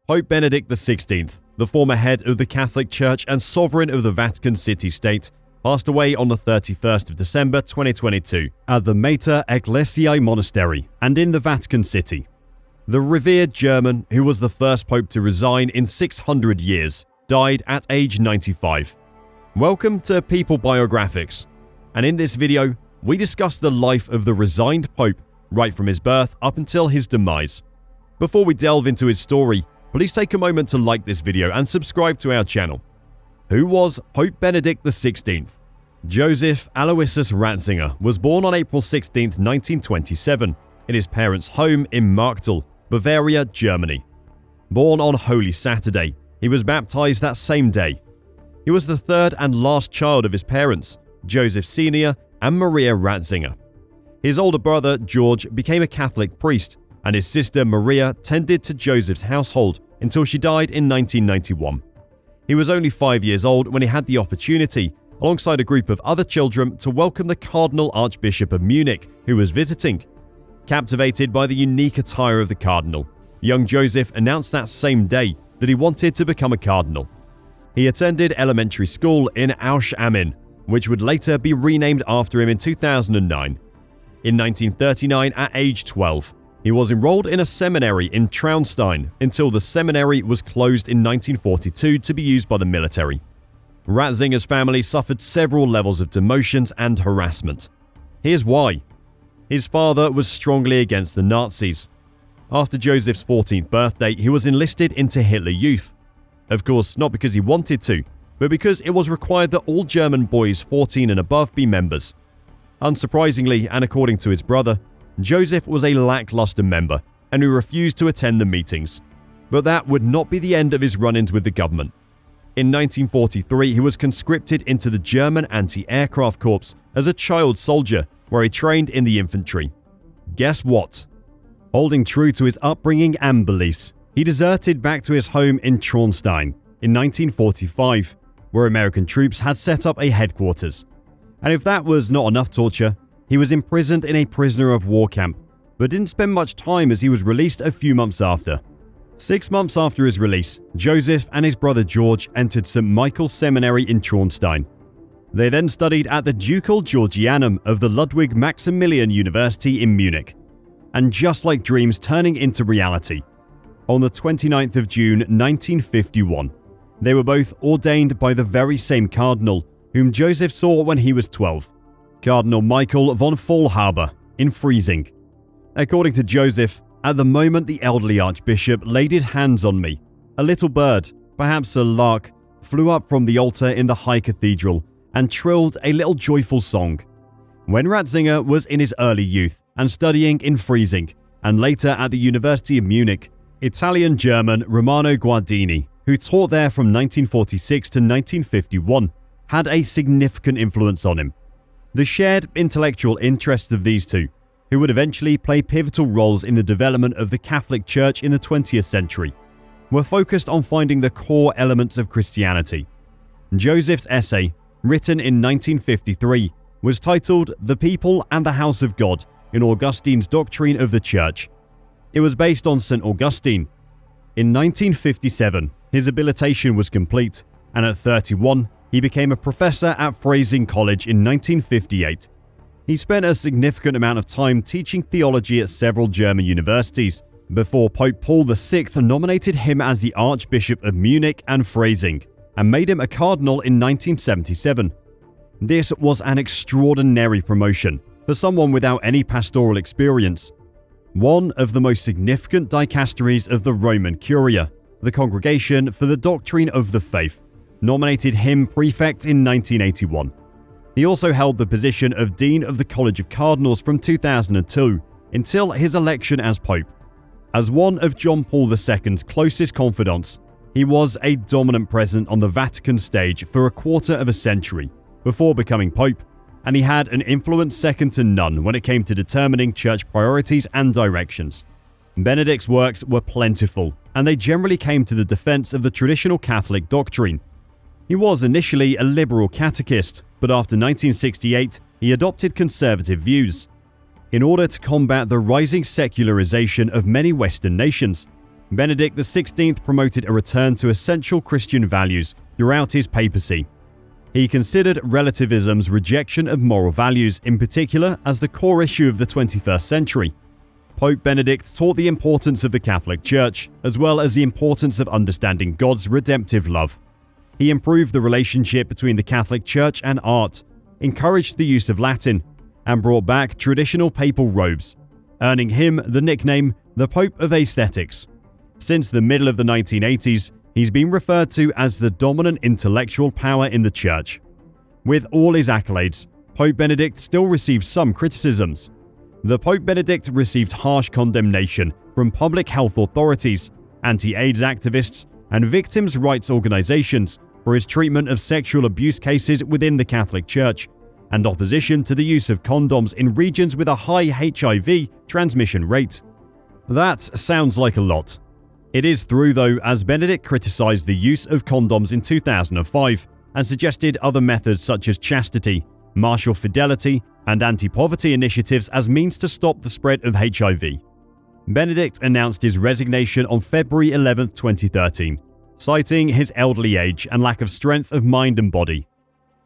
Pope Benedict XVI, the former head of the Catholic Church and sovereign of the Vatican City-State, passed away on the 31st of December 2022 at the Mater Ecclesiae Monastery and in the Vatican City. The revered German, who was the first pope to resign in 600 years, died at age 95. Welcome to People Biographics, and in this video, we discuss the life of the resigned pope right from his birth up until his demise. Before we delve into his story, please take a moment to like this video and subscribe to our channel. Who was Pope Benedict XVI? Joseph Aloysius Ratzinger was born on April 16, 1927, in his parents' home in Marktal, Bavaria, Germany. Born on Holy Saturday, he was baptized that same day. He was the third and last child of his parents, Joseph Sr. and Maria Ratzinger. His older brother, George, became a Catholic priest, and his sister Maria tended to Joseph's household until she died in 1991. He was only 5 years old when he had the opportunity, alongside a group of other children, to welcome the Cardinal Archbishop of Munich, who was visiting. Captivated by the unique attire of the cardinal, young Joseph announced that same day that he wanted to become a cardinal. He attended elementary school in Ausch am Inn, which would later be renamed after him in 2009. In 1939, at age 12, he was enrolled in a seminary in Traunstein until the seminary was closed in 1942 to be used by the military. Ratzinger's family suffered several levels of demotions and harassment. Here's why. His father was strongly against the Nazis. After Joseph's 14th birthday, he was enlisted into Hitler Youth. Of course, not because he wanted to, but because it was required that all German boys 14 and above be members. Unsurprisingly, and according to his brother, Joseph was a lackluster member and who refused to attend the meetings. But that would not be the end of his run-ins with the government. In 1943, he was conscripted into the German Anti-Aircraft Corps as a child soldier, where he trained in the infantry. Guess what? Holding true to his upbringing and beliefs, he deserted back to his home in Traunstein in 1945, where American troops had set up a headquarters. And if that was not enough torture, he was imprisoned in a prisoner of war camp, but didn't spend much time as he was released a few months after. 6 months after his release, Joseph and his brother George entered St. Michael's Seminary in Traunstein. They then studied at the Ducal Georgianum of the Ludwig Maximilian University in Munich. And just like dreams turning into reality, on the 29th of June 1951, they were both ordained by the very same cardinal whom Joseph saw when he was 12, Cardinal Michael von Faulhaber in Freising. According to Joseph, at the moment the elderly archbishop laid his hands on me, a little bird, perhaps a lark, flew up from the altar in the high cathedral and trilled a little joyful song. When Ratzinger was in his early youth and studying in Freising, and later at the University of Munich, Italian-German Romano Guardini, who taught there from 1946 to 1951, had a significant influence on him. The shared intellectual interests of these two, who would eventually play pivotal roles in the development of the Catholic Church in the 20th century, were focused on finding the core elements of Christianity. Joseph's essay, written in 1953, was titled The People and the House of God in Augustine's Doctrine of the Church. It was based on St. Augustine. In 1957, his habilitation was complete, and at 31, he became a professor at Freising College in 1958. He spent a significant amount of time teaching theology at several German universities, before Pope Paul VI nominated him as the Archbishop of Munich and Freising, and made him a cardinal in 1977. This was an extraordinary promotion for someone without any pastoral experience. One of the most significant dicasteries of the Roman Curia, the Congregation for the Doctrine of the Faith, nominated him prefect in 1981. He also held the position of Dean of the College of Cardinals from 2002 until his election as Pope. As one of John Paul II's closest confidants, he was a dominant presence on the Vatican stage for a quarter of a century before becoming Pope, and he had an influence second to none when it came to determining church priorities and directions. Benedict's works were plentiful, and they generally came to the defense of the traditional Catholic doctrine. He was initially a liberal catechist, but after 1968, he adopted conservative views. In order to combat the rising secularization of many Western nations, Benedict XVI promoted a return to essential Christian values throughout his papacy. He considered relativism's rejection of moral values in particular as the core issue of the 21st century. Pope Benedict taught the importance of the Catholic Church, as well as the importance of understanding God's redemptive love. He improved the relationship between the Catholic Church and art, encouraged the use of Latin, and brought back traditional papal robes, earning him the nickname the Pope of Aesthetics. Since the middle of the 1980s, he's been referred to as the dominant intellectual power in the Church. With all his accolades, Pope Benedict still receives some criticisms. The Pope Benedict received harsh condemnation from public health authorities, anti-AIDS activists, and victims' rights organizations for his treatment of sexual abuse cases within the Catholic Church, and opposition to the use of condoms in regions with a high HIV transmission rate. That sounds like a lot. It is true though, as Benedict criticized the use of condoms in 2005 and suggested other methods such as chastity, martial fidelity, and anti-poverty initiatives as means to stop the spread of HIV. Benedict announced his resignation on February 11, 2013, citing his elderly age and lack of strength of mind and body.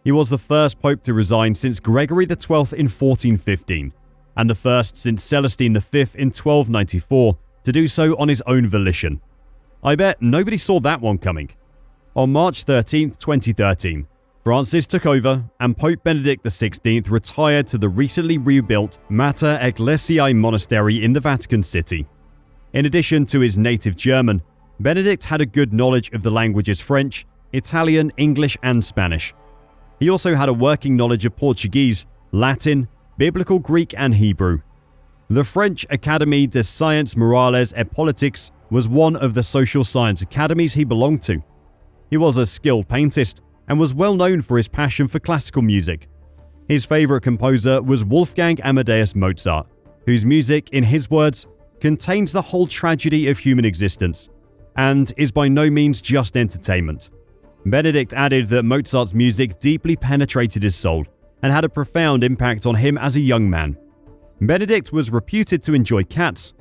He was the first pope to resign since Gregory XII in 1415, and the first since Celestine V in 1294 to do so on his own volition. I bet nobody saw that one coming. On March 13, 2013, Francis took over and Pope Benedict XVI retired to the recently rebuilt Mater Ecclesiae Monastery in the Vatican City. In addition to his native German, Benedict had a good knowledge of the languages French, Italian, English, and Spanish. He also had a working knowledge of Portuguese, Latin, Biblical Greek, and Hebrew. The French Académie des Sciences Morales et Politiques was one of the social science academies he belonged to. He was a skilled paintist and was well known for his passion for classical music. His favorite composer was Wolfgang Amadeus Mozart, whose music, in his words, contains the whole tragedy of human existence and is by no means just entertainment. Benedict added that Mozart's music deeply penetrated his soul and had a profound impact on him as a young man. Benedict was reputed to enjoy cats.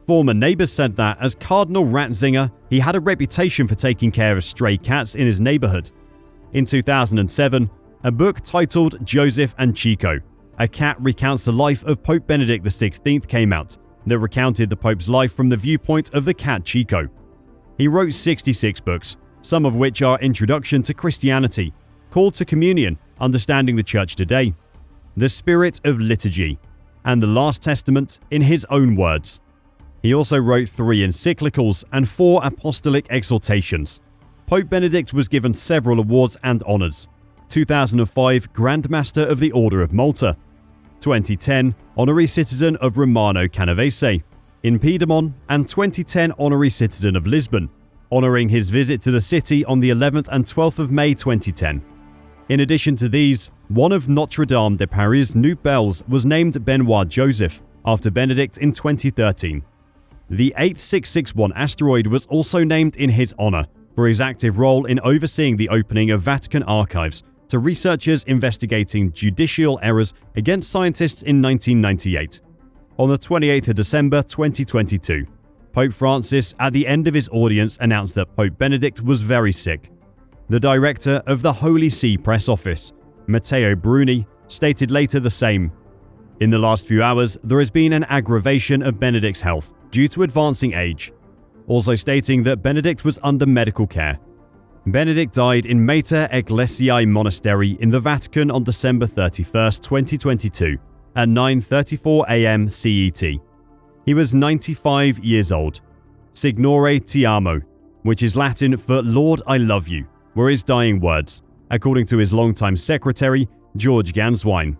Former neighbors said that, as Cardinal Ratzinger, he had a reputation for taking care of stray cats in his neighborhood. In 2007, a book titled Joseph and Chico, A Cat Recounts the Life of Pope Benedict XVI came out that recounted the Pope's life from the viewpoint of the cat Chico. He wrote 66 books, some of which are Introduction to Christianity, Call to Communion, Understanding the Church Today, The Spirit of Liturgy, and The Last Testament in his own words. He also wrote 3 encyclicals and 4 apostolic exhortations. Pope Benedict was given several awards and honors. 2005 Grand Master of the Order of Malta, 2010 Honorary Citizen of Romano Canavese in Piedmont, and 2010 Honorary Citizen of Lisbon, honoring his visit to the city on the 11th and 12th of May 2010. In addition to these, one of Notre Dame de Paris' new bells was named Benoit Joseph after Benedict in 2013. The 8661 asteroid was also named in his honor for his active role in overseeing the opening of Vatican archives to researchers investigating judicial errors against scientists in 1998. On the 28th of December 2022, Pope Francis, at the end of his audience, announced that Pope Benedict was very sick. The director of the Holy See press office, Matteo Bruni, stated later the same. In the last few hours, there has been an aggravation of Benedict's health due to advancing age, also stating that Benedict was under medical care. Benedict died in Mater Ecclesiae Monastery in the Vatican on December 31, 2022, at 9:34 a.m. CET. He was 95 years old. Signore ti amo, which is Latin for Lord, I love you, were his dying words, according to his longtime secretary, George Ganswein.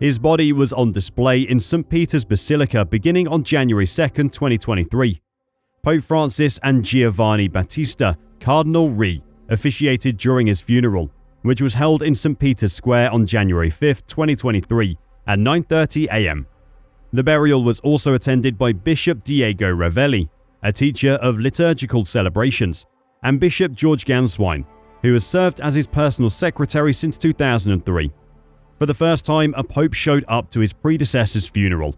His body was on display in St. Peter's Basilica beginning on January 2, 2023. Pope Francis and Giovanni Battista, Cardinal Re, officiated during his funeral, which was held in St. Peter's Square on January 5, 2023 at 9:30 a.m. The burial was also attended by Bishop Diego Ravelli, a teacher of liturgical celebrations, and Bishop George Ganswein, who has served as his personal secretary since 2003. For the first time, a pope showed up to his predecessor's funeral.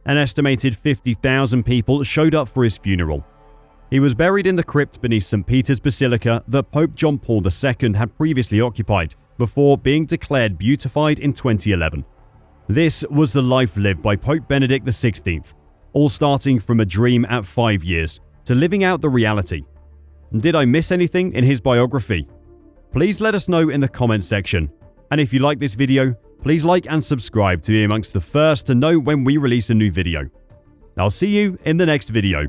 An estimated 50,000 people showed up for his funeral. He was buried in the crypt beneath St. Peter's Basilica that Pope John Paul II had previously occupied, before being declared beatified in 2011. This was the life lived by Pope Benedict XVI, all starting from a dream at 5 years to living out the reality. Did I miss anything in his biography? Please let us know in the comments section. And if you like this video, please like and subscribe to be amongst the first to know when we release a new video. I'll see you in the next video.